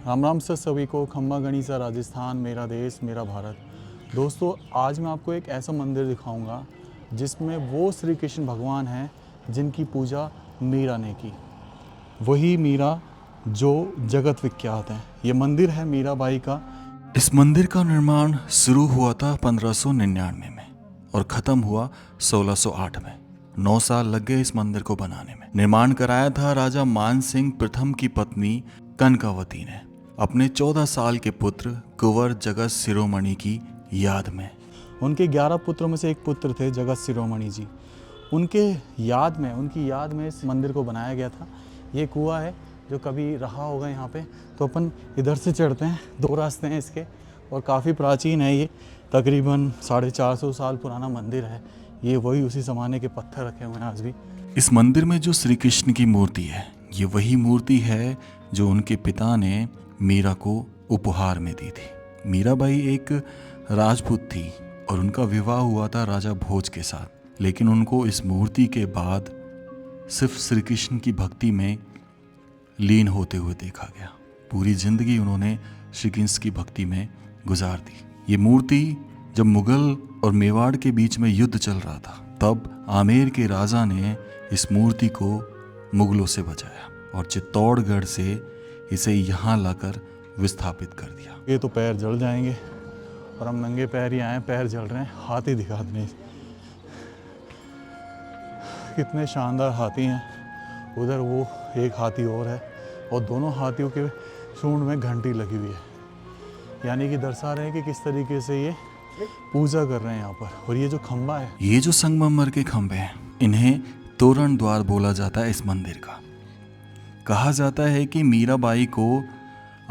राम राम से सभी को। खम्मा गणिसा राजस्थान, मेरा देश मेरा भारत। दोस्तों, आज मैं आपको एक ऐसा मंदिर दिखाऊंगा जिसमें वो श्री कृष्ण भगवान हैं जिनकी पूजा मीरा ने की। वही मीरा जो जगत विख्यात हैं। ये मंदिर है मीराबाई का। इस मंदिर का निर्माण शुरू हुआ था 1599 में और ख़त्म हुआ 1608 में। 9 साल लग गए इस मंदिर को बनाने में। निर्माण कराया था राजा मान सिंह प्रथम की पत्नी कनकावती ने अपने 14 साल के पुत्र कुंवर जगत शिरोमणि की याद में। उनके 11 पुत्रों में से एक पुत्र थे जगत शिरोमणि जी। उनकी याद में इस मंदिर को बनाया गया था। ये कुआं है जो कभी रहा होगा यहाँ पे। तो अपन इधर से चढ़ते हैं, 2 रास्ते हैं इसके और काफ़ी प्राचीन है ये। तकरीबन 450 साल पुराना मंदिर है ये। वही उसी ज़माने के पत्थर रखे हुए हैं आज भी। इस मंदिर में जो श्री कृष्ण की मूर्ति है, ये वही मूर्ति है जो उनके पिता ने मीरा को उपहार में दी थी। मीराबाई एक राजपूत थी और उनका विवाह हुआ था राजा भोज के साथ। लेकिन उनको इस मूर्ति के बाद सिर्फ श्री कृष्ण की भक्ति में लीन होते हुए देखा गया। पूरी जिंदगी उन्होंने श्री कृष्ण की भक्ति में गुजार दी। ये मूर्ति जब मुगल और मेवाड़ के बीच में युद्ध चल रहा था, तब आमेर के राजा ने इस मूर्ति को मुगलों से बचाया और चित्तौड़गढ़ से इसे यहाँ लाकर विस्थापित कर दिया। ये तो पैर जल जाएंगे और हम नंगे पैर ही आए, पैर जल रहे हैं। हाथी दिखा दें, कितने शानदार हाथी हैं। उधर वो एक हाथी और है और दोनों हाथियों के सूंड में घंटी लगी हुई है, यानी कि दर्शा रहे हैं कि किस तरीके से ये पूजा कर रहे हैं यहाँ पर। और ये जो खंबा है, ये जो संगमरमर के खंबे हैं, इन्हें तोरण द्वार बोला जाता है। इस मंदिर का कहा जाता है कि मीराबाई को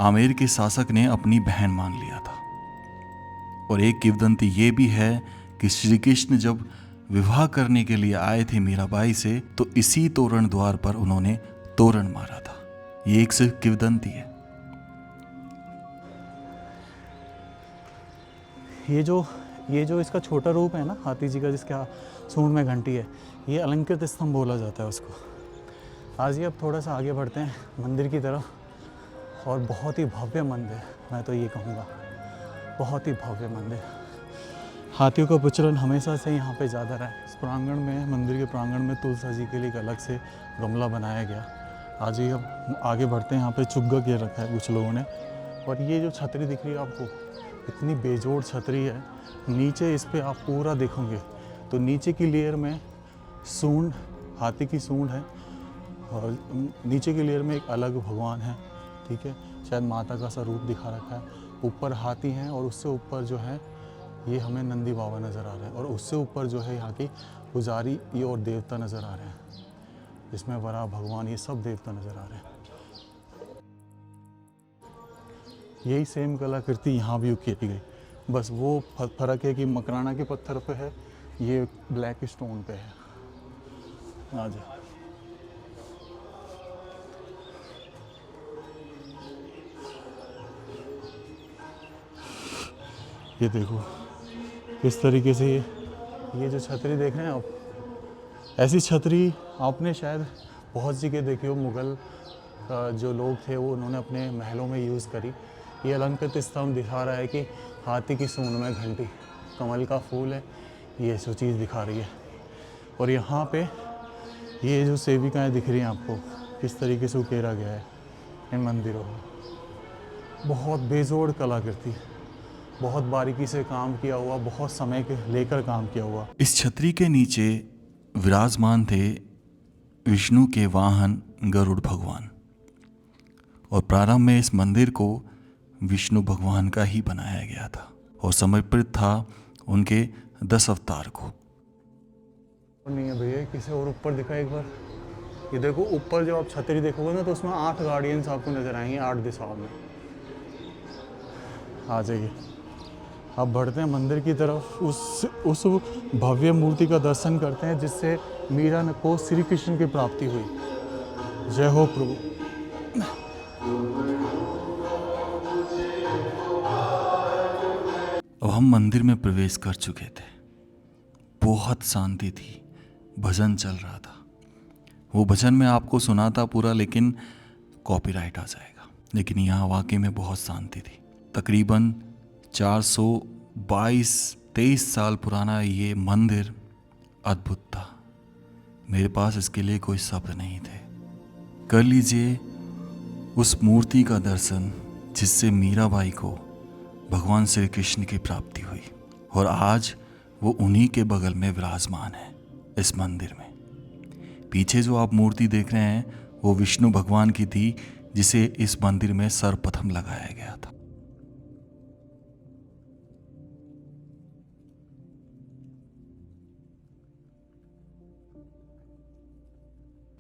आमेर के शासक ने अपनी बहन मान लिया था। और एक किंवदंती ये भी है कि श्री कृष्ण जब विवाह करने के लिए आए थे मीराबाई से, तो इसी तोरण द्वार पर उन्होंने तोरण मारा था। ये एक सिर्फ किंवदंती है। ये जो इसका छोटा रूप है ना हाथी जी का, जिसके सूंड में घंटी है, ये अलंकृत स्तंभ बोला जाता है उसको। आज ये अब थोड़ा सा आगे बढ़ते हैं मंदिर की तरफ। और बहुत ही भव्य मंदिर, मैं तो ये कहूँगा बहुत ही भव्य मंदिर। हाथियों का प्रचलन हमेशा से यहाँ पे ज़्यादा रहा है। इस प्रांगण में, मंदिर के प्रांगण में तुलसा जी के लिए एक अलग से गमला बनाया गया। आज ही हम आगे बढ़ते हैं। यहाँ पे चुग्गा किए रखा है कुछ लोगों ने। और ये जो छतरी दिख रही है आपको, इतनी बेजोड़ छतरी है। नीचे इस पर आप पूरा देखोगे तो नीचे की लेयर में सूंड, हाथी की सूंड है और नीचे की लेयर में एक अलग भगवान है, ठीक है। शायद माता का सा रूप दिखा रखा है। ऊपर हाथी हैं और उससे ऊपर जो है ये हमें नंदी बाबा नज़र आ रहे हैं। और उससे ऊपर जो है यहाँ की पुजारी ये और देवता नज़र आ रहे हैं, जिसमें वराह भगवान, ये सब देवता नज़र आ रहे हैं। यही सेम कलाकृति यहाँ भी उकेरी गई। बस वो फर्क है कि मकराना के पत्थर पे है, ये ब्लैक स्टोन पे है। आ जाए, ये देखो किस तरीके से ये जो छतरी देख रहे हैं आप, ऐसी छतरी आपने शायद बहुत जगह देखी हो। मुग़ल जो लोग थे वो उन्होंने अपने महलों में यूज़ करी। ये अलंकृत स्तंभ दिखा रहा है कि हाथी की सूंड में घंटी, कमल का फूल है, ये जो चीज़ दिखा रही है। और यहाँ पे ये जो सेविकाएं दिख रही हैं आपको, किस तरीके से उकेरा गया है इन मंदिरों में। बहुत बेजोड़ कलाकृति, बहुत बारीकी से काम किया हुआ, बहुत समय के लेकर काम किया हुआ। इस छतरी के नीचे विराजमान थे विष्णु के वाहन गरुड़ भगवान। और प्रारंभ में इस मंदिर को विष्णु भगवान का ही बनाया गया था और समर्पित था उनके 10 अवतार को। नहीं है भैया, किसी और ऊपर दिखा एक बार। ये देखो ऊपर जो आप छतरी देखोगे ना, तो उसमें 8 गार्डियंस आपको नजर आएंगे 8 दिशाओं में। आ जाइए, अब बढ़ते हैं मंदिर की तरफ। उस भव्य मूर्ति का दर्शन करते हैं जिससे मीरा को श्री कृष्ण की प्राप्ति हुई। जय हो प्रभु। अब हम मंदिर में प्रवेश कर चुके थे। बहुत शांति थी, भजन चल रहा था। वो भजन मैं आपको सुनाता पूरा, लेकिन कॉपीराइट आ जाएगा। लेकिन यहाँ वाकई में बहुत शांति थी। तकरीबन 423 साल पुराना ये मंदिर अद्भुत था। मेरे पास इसके लिए कोई शब्द नहीं थे। कर लीजिए उस मूर्ति का दर्शन जिससे मीराबाई को भगवान श्री कृष्ण की प्राप्ति हुई, और आज वो उन्हीं के बगल में विराजमान है इस मंदिर में। पीछे जो आप मूर्ति देख रहे हैं वो विष्णु भगवान की थी, जिसे इस मंदिर में सर्वप्रथम लगाया गया था।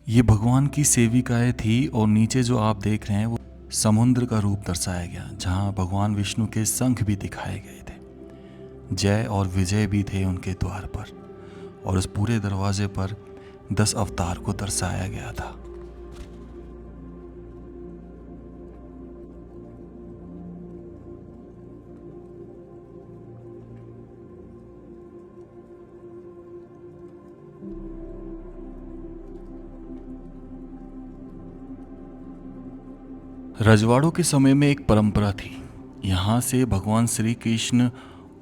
ये भगवान की सेविकाएं थी, और नीचे जो आप देख रहे हैं वो समुद्र का रूप दर्शाया गया, जहां भगवान विष्णु के शंख भी दिखाए गए थे। जय और विजय भी थे उनके द्वार पर, और उस पूरे दरवाजे पर 10 अवतार को दर्शाया गया था। रजवाड़ों के समय में एक परंपरा थी। यहाँ से भगवान श्री कृष्ण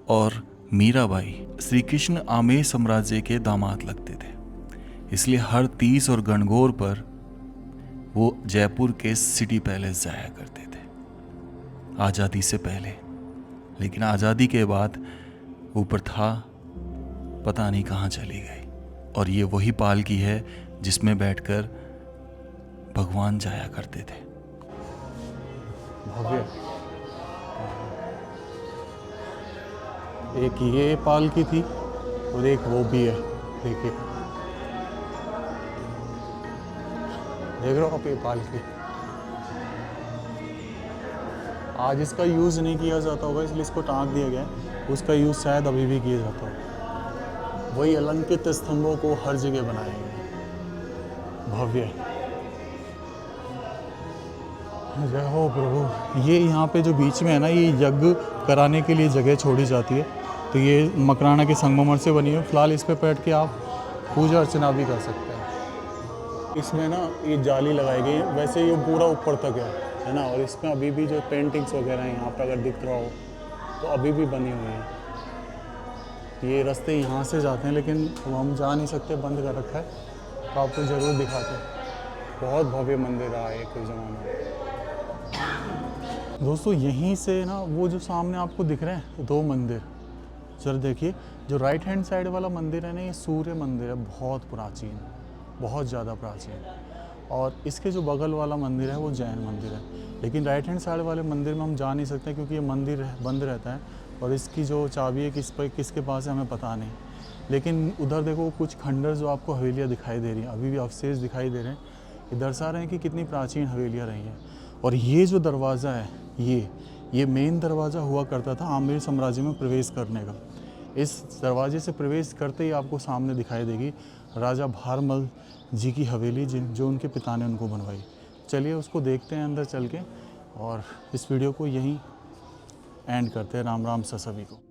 और मीराबाई, श्री कृष्ण आमेर साम्राज्य के दामाद लगते थे, इसलिए हर 30 और गणगौर पर वो जयपुर के सिटी पैलेस जाया करते थे आज़ादी से पहले। लेकिन आज़ादी के बाद वो प्रथा पता नहीं कहाँ चली गई, और ये वही पालकी है जिसमें बैठकर भगवान जाया करते थे। भव्य। एक ये पालकी थी और एक वो भी है, देखिए, देख रहे हो आप ये पालकी। आज इसका यूज़ नहीं किया जाता होगा, इसलिए इसको टांग दिया गया है। उसका यूज़ शायद अभी भी किया जाता होगा। वही अलंकृत स्तंभों को हर जगह बनाया गया है। भव्य। जय हो प्रभु। ये यहाँ पे जो बीच में है ना, ये यज्ञ कराने के लिए जगह छोड़ी जाती है। तो ये मकराना के संगमरमर से बनी है। फिलहाल इस पे बैठ के आप पूजा अर्चना भी कर सकते हैं। इसमें ना ये जाली लगाई गई है, वैसे ये पूरा ऊपर तक है ना। और इसमें अभी भी जो पेंटिंग्स वगैरह हैं यहाँ पे अगर दिख रहा हो तो अभी भी बनी हुई है। ये रास्ते यहाँ से जाते हैं, लेकिन वो हम जा नहीं सकते, बंद कर रखा है। तो आपको ज़रूर दिखाते हैं। बहुत भव्य मंदिर रहा है एक ज़माना में। दोस्तों यहीं से ना वो जो सामने आपको दिख रहे हैं 2 मंदिर, जरा देखिए। जो राइट हैंड साइड वाला मंदिर है ना, ये सूर्य मंदिर है, बहुत प्राचीन, बहुत ज़्यादा प्राचीन। और इसके जो बगल वाला मंदिर है वो जैन मंदिर है। लेकिन राइट हैंड साइड वाले मंदिर में हम जा नहीं सकते, क्योंकि ये मंदिर बंद रहता है, और इसकी जो चाबी है किसके पास है हमें पता नहीं। लेकिन उधर देखो कुछ खंडर जो आपको हवेलियाँ दिखाई दे रही हैं, अभी भी अवशेष दिखाई दे रहे हैं। ये दर्शा रहे हैं कि कितनी प्राचीन हवेलियाँ रही हैं। और ये जो दरवाज़ा है, ये मेन दरवाज़ा हुआ करता था आमेर साम्राज्य में प्रवेश करने का। इस दरवाजे से प्रवेश करते ही आपको सामने दिखाई देगी राजा भारमल जी की हवेली, जो उनके पिता ने उनको बनवाई। चलिए उसको देखते हैं अंदर चल के, और इस वीडियो को यहीं एंड करते हैं। राम राम सा सभी को।